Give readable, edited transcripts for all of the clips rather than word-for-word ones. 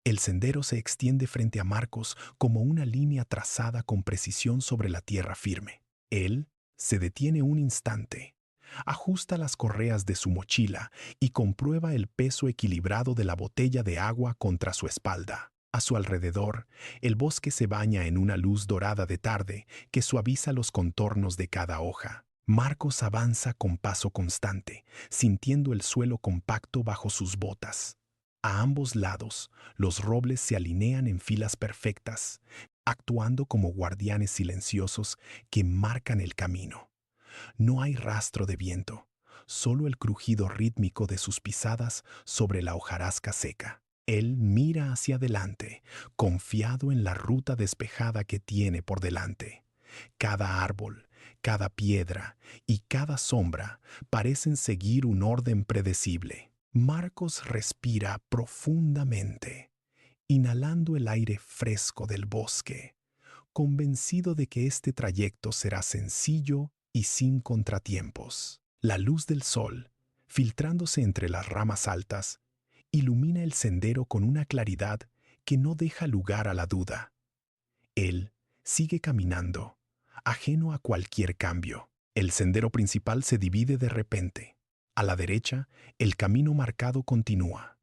El sendero se extiende frente a Marcos como una línea trazada con precisión sobre la tierra firme. Él se detiene un instante, ajusta las correas de su mochila y comprueba el peso equilibrado de la botella de agua contra su espalda. A su alrededor, el bosque se baña en una luz dorada de tarde que suaviza los contornos de cada hoja. Marcos avanza con paso constante, sintiendo el suelo compacto bajo sus botas. A ambos lados, los robles se alinean en filas perfectas, actuando como guardianes silenciosos que marcan el camino. No hay rastro de viento, solo el crujido rítmico de sus pisadas sobre la hojarasca seca. Él mira hacia adelante, confiado en la ruta despejada que tiene por delante. Cada árbol, cada piedra y cada sombra parecen seguir un orden predecible. Marcos respira profundamente, inhalando el aire fresco del bosque, convencido de que este trayecto será sencillo y sin contratiempos. La luz del sol, filtrándose entre las ramas altas, ilumina el sendero con una claridad que no deja lugar a la duda. Él sigue caminando, ajeno a cualquier cambio. El sendero principal se divide de repente. A la derecha, el camino marcado continúa.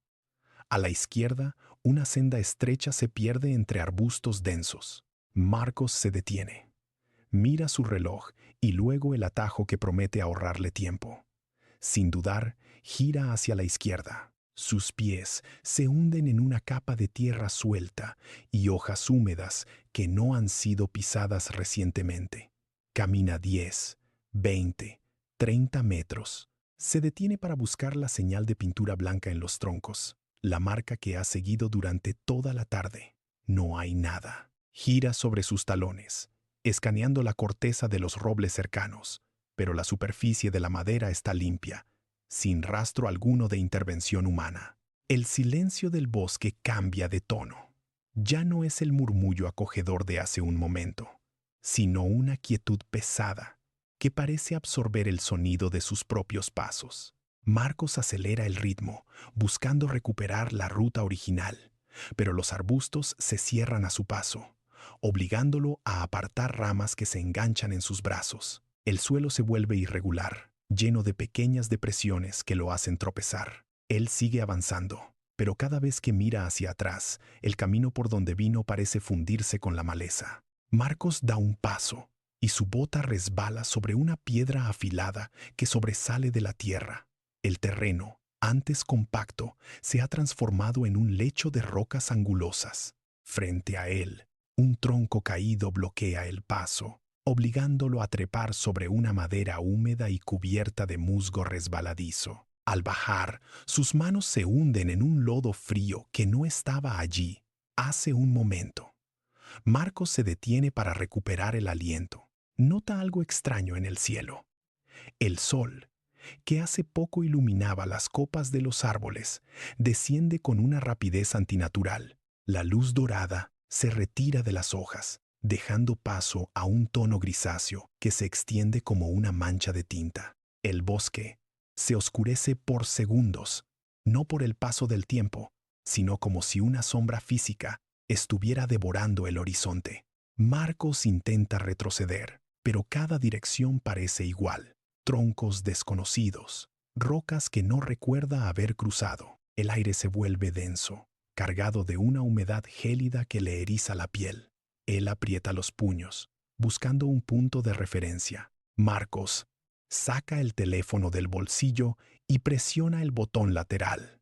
A la izquierda, una senda estrecha se pierde entre arbustos densos. Marcos se detiene. Mira su reloj y luego el atajo que promete ahorrarle tiempo. Sin dudar, gira hacia la izquierda. Sus pies se hunden en una capa de tierra suelta y hojas húmedas que no han sido pisadas recientemente. Camina 10, 20, 30 metros. Se detiene para buscar la señal de pintura blanca en los troncos, la marca que ha seguido durante toda la tarde. No hay nada. Gira sobre sus talones, escaneando la corteza de los robles cercanos, pero la superficie de la madera está limpia, sin rastro alguno de intervención humana. El silencio del bosque cambia de tono. Ya no es el murmullo acogedor de hace un momento, sino una quietud pesada que parece absorber el sonido de sus propios pasos. Marcos acelera el ritmo, buscando recuperar la ruta original, pero los arbustos se cierran a su paso, obligándolo a apartar ramas que se enganchan en sus brazos. El suelo se vuelve irregular, lleno de pequeñas depresiones que lo hacen tropezar. Él sigue avanzando, pero cada vez que mira hacia atrás, el camino por donde vino parece fundirse con la maleza. Marcos da un paso, y su bota resbala sobre una piedra afilada que sobresale de la tierra. El terreno, antes compacto, se ha transformado en un lecho de rocas angulosas. Frente a él, un tronco caído bloquea el paso, obligándolo a trepar sobre una madera húmeda y cubierta de musgo resbaladizo. Al bajar, sus manos se hunden en un lodo frío que no estaba allí hace un momento. Marcos se detiene para recuperar el aliento. Nota algo extraño en el cielo. El sol, que hace poco iluminaba las copas de los árboles, desciende con una rapidez antinatural. La luz dorada se retira de las hojas, dejando paso a un tono grisáceo que se extiende como una mancha de tinta. El bosque se oscurece por segundos, no por el paso del tiempo, sino como si una sombra física estuviera devorando el horizonte. Marcos intenta retroceder, pero cada dirección parece igual. Troncos desconocidos, rocas que no recuerda haber cruzado. El aire se vuelve denso, cargado de una humedad gélida que le eriza la piel. Él aprieta los puños, buscando un punto de referencia. Marcos saca el teléfono del bolsillo y presiona el botón lateral.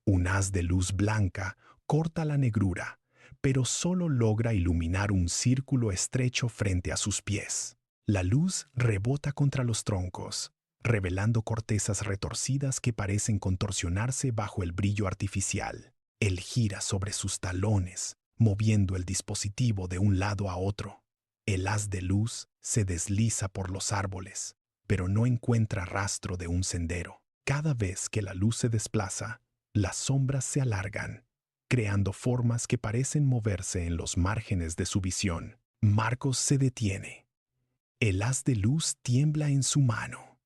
Un haz de luz blanca corta la negrura, pero solo logra iluminar un círculo estrecho frente a sus pies. La luz rebota contra los troncos, revelando cortezas retorcidas que parecen contorsionarse bajo el brillo artificial. Él gira sobre sus talones, moviendo el dispositivo de un lado a otro. El haz de luz se desliza por los árboles, pero no encuentra rastro de un sendero. Cada vez que la luz se desplaza, las sombras se alargan, creando formas que parecen moverse en los márgenes de su visión. Marcos se detiene. El haz de luz tiembla en su mano.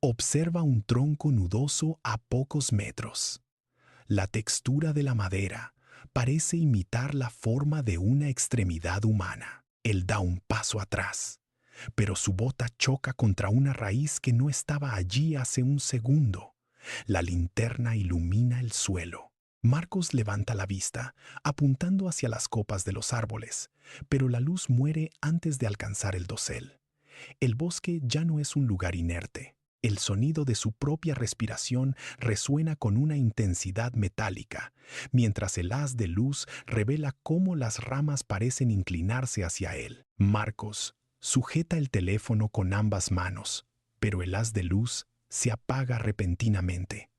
Observa un tronco nudoso a pocos metros. La textura de la madera, parece imitar la forma de una extremidad humana. Él da un paso atrás, pero su bota choca contra una raíz que no estaba allí hace un segundo. La linterna ilumina el suelo. Marcos levanta la vista, apuntando hacia las copas de los árboles, pero la luz muere antes de alcanzar el dosel. El bosque ya no es un lugar inerte. El sonido de su propia respiración resuena con una intensidad metálica, mientras el haz de luz revela cómo las ramas parecen inclinarse hacia él. Marcos sujeta el teléfono con ambas manos, pero el haz de luz se apaga repentinamente.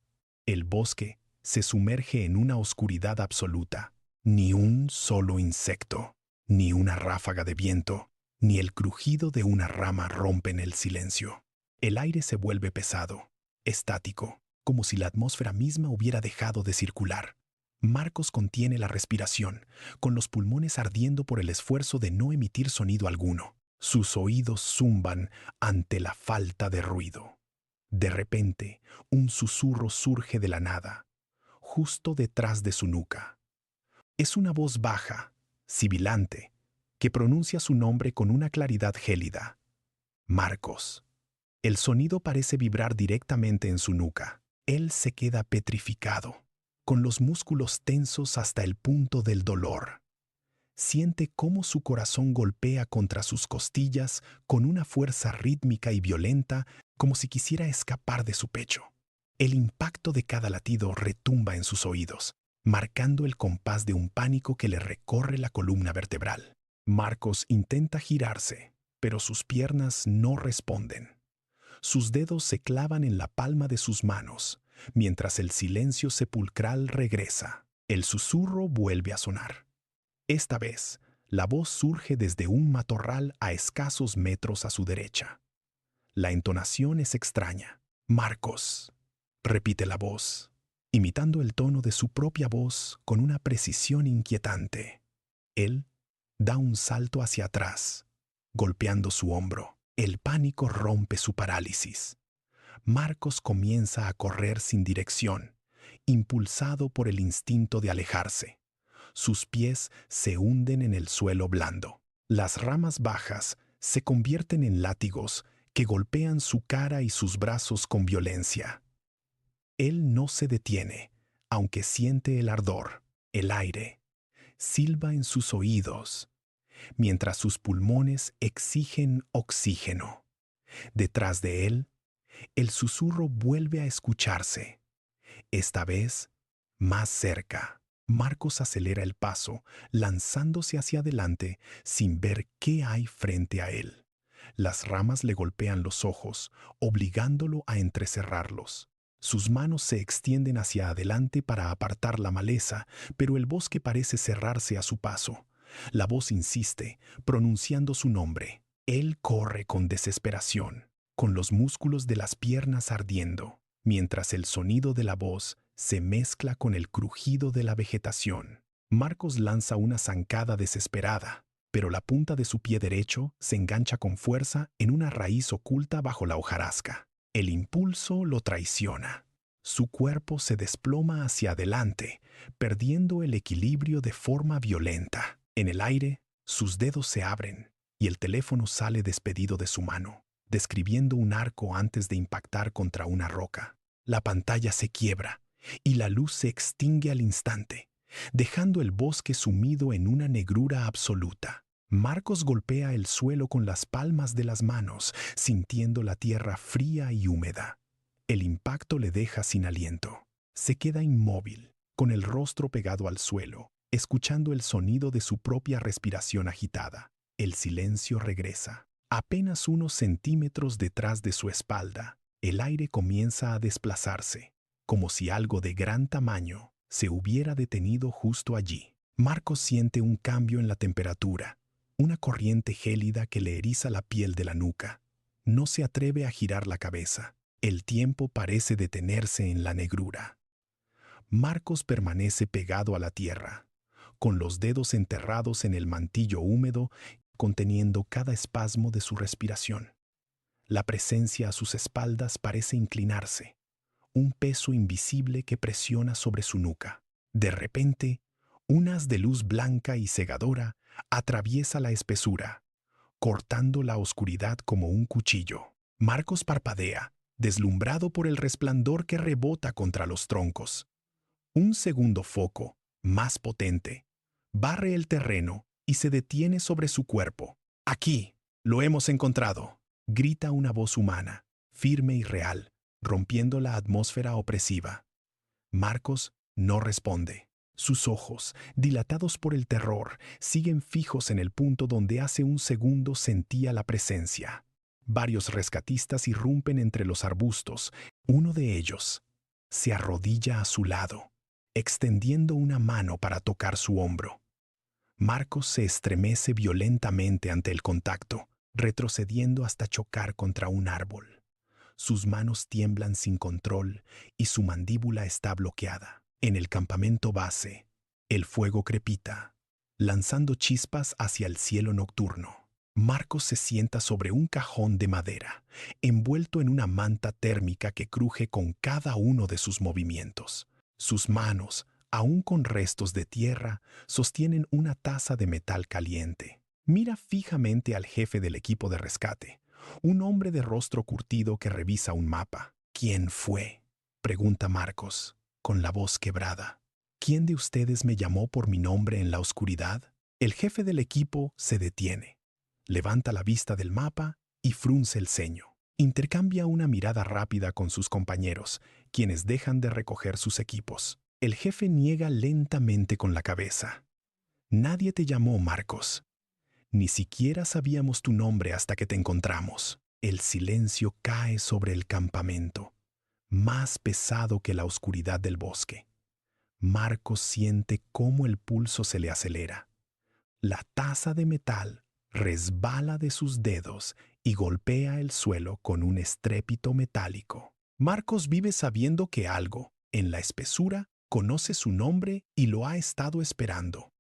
El bosque se sumerge en una oscuridad absoluta. Ni un solo insecto, ni una ráfaga de viento, ni el crujido de una rama rompen el silencio. El aire se vuelve pesado, estático, como si la atmósfera misma hubiera dejado de circular. Marcos contiene la respiración, con los pulmones ardiendo por el esfuerzo de no emitir sonido alguno. Sus oídos zumban ante la falta de ruido. De repente, un susurro surge de la nada, justo detrás de su nuca. Es una voz baja, sibilante, que pronuncia su nombre con una claridad gélida. Marcos. El sonido parece vibrar directamente en su nuca. Él se queda petrificado, con los músculos tensos hasta el punto del dolor. Siente cómo su corazón golpea contra sus costillas con una fuerza rítmica y violenta, como si quisiera escapar de su pecho. El impacto de cada latido retumba en sus oídos, marcando el compás de un pánico que le recorre la columna vertebral. Marcos intenta girarse, pero sus piernas no responden. Sus dedos se clavan en la palma de sus manos, mientras el silencio sepulcral regresa. El susurro vuelve a sonar. Esta vez, la voz surge desde un matorral a escasos metros a su derecha. La entonación es extraña. Marcos, repite la voz, imitando el tono de su propia voz con una precisión inquietante. Él da un salto hacia atrás, golpeando su hombro. El pánico rompe su parálisis. Marcos comienza a correr sin dirección, impulsado por el instinto de alejarse. Sus pies se hunden en el suelo blando. Las ramas bajas se convierten en látigos que golpean su cara y sus brazos con violencia. Él no se detiene, aunque siente el ardor, el aire. Silba en sus oídos, mientras sus pulmones exigen oxígeno. Detrás de él, el susurro vuelve a escucharse. Esta vez, más cerca. Marcos acelera el paso, lanzándose hacia adelante sin ver qué hay frente a él. Las ramas le golpean los ojos, obligándolo a entrecerrarlos. Sus manos se extienden hacia adelante para apartar la maleza, pero el bosque parece cerrarse a su paso. La voz insiste, pronunciando su nombre. Él corre con desesperación, con los músculos de las piernas ardiendo, mientras el sonido de la voz se mezcla con el crujido de la vegetación. Marcos lanza una zancada desesperada, pero la punta de su pie derecho se engancha con fuerza en una raíz oculta bajo la hojarasca. El impulso lo traiciona. Su cuerpo se desploma hacia adelante, perdiendo el equilibrio de forma violenta. En el aire, sus dedos se abren y el teléfono sale despedido de su mano, describiendo un arco antes de impactar contra una roca. La pantalla se quiebra y la luz se extingue al instante, dejando el bosque sumido en una negrura absoluta. Marcos golpea el suelo con las palmas de las manos, sintiendo la tierra fría y húmeda. El impacto le deja sin aliento. Se queda inmóvil, con el rostro pegado al suelo, escuchando el sonido de su propia respiración agitada. El silencio regresa. Apenas unos centímetros detrás de su espalda, el aire comienza a desplazarse, como si algo de gran tamaño se hubiera detenido justo allí. Marcos siente un cambio en la temperatura, una corriente gélida que le eriza la piel de la nuca. No se atreve a girar la cabeza. El tiempo parece detenerse en la negrura. Marcos permanece pegado a la tierra, con los dedos enterrados en el mantillo húmedo, conteniendo cada espasmo de su respiración. La presencia a sus espaldas parece inclinarse, un peso invisible que presiona sobre su nuca. De repente, Un haz de luz blanca y cegadora atraviesa la espesura, cortando la oscuridad como un cuchillo. Marcos parpadea, deslumbrado por el resplandor que rebota contra los troncos. Un segundo foco, más potente, barre el terreno y se detiene sobre su cuerpo. «Aquí, lo hemos encontrado», grita una voz humana, firme y real, rompiendo la atmósfera opresiva. Marcos no responde. Sus ojos, dilatados por el terror, siguen fijos en el punto donde hace un segundo sentía la presencia. Varios rescatistas irrumpen entre los arbustos. Uno de ellos se arrodilla a su lado, extendiendo una mano para tocar su hombro. Marcos se estremece violentamente ante el contacto, retrocediendo hasta chocar contra un árbol. Sus manos tiemblan sin control y su mandíbula está bloqueada. En el campamento base, el fuego crepita, lanzando chispas hacia el cielo nocturno. Marcos se sienta sobre un cajón de madera, envuelto en una manta térmica que cruje con cada uno de sus movimientos. Sus manos, aún con restos de tierra, sostienen una taza de metal caliente. Mira fijamente al jefe del equipo de rescate, un hombre de rostro curtido que revisa un mapa. «¿Quién fue?», pregunta Marcos, con la voz quebrada. «¿Quién de ustedes me llamó por mi nombre en la oscuridad?». El jefe del equipo se detiene, levanta la vista del mapa y frunce el ceño. Intercambia una mirada rápida con sus compañeros, quienes dejan de recoger sus equipos. El jefe niega lentamente con la cabeza. «Nadie te llamó, Marcos. Ni siquiera sabíamos tu nombre hasta que te encontramos». El silencio cae sobre el campamento, más pesado que la oscuridad del bosque. Marcos siente cómo el pulso se le acelera. La taza de metal resbala de sus dedos y golpea el suelo con un estrépito metálico. Marcos vive sabiendo que algo, en la espesura, conoce su nombre y lo ha estado esperando.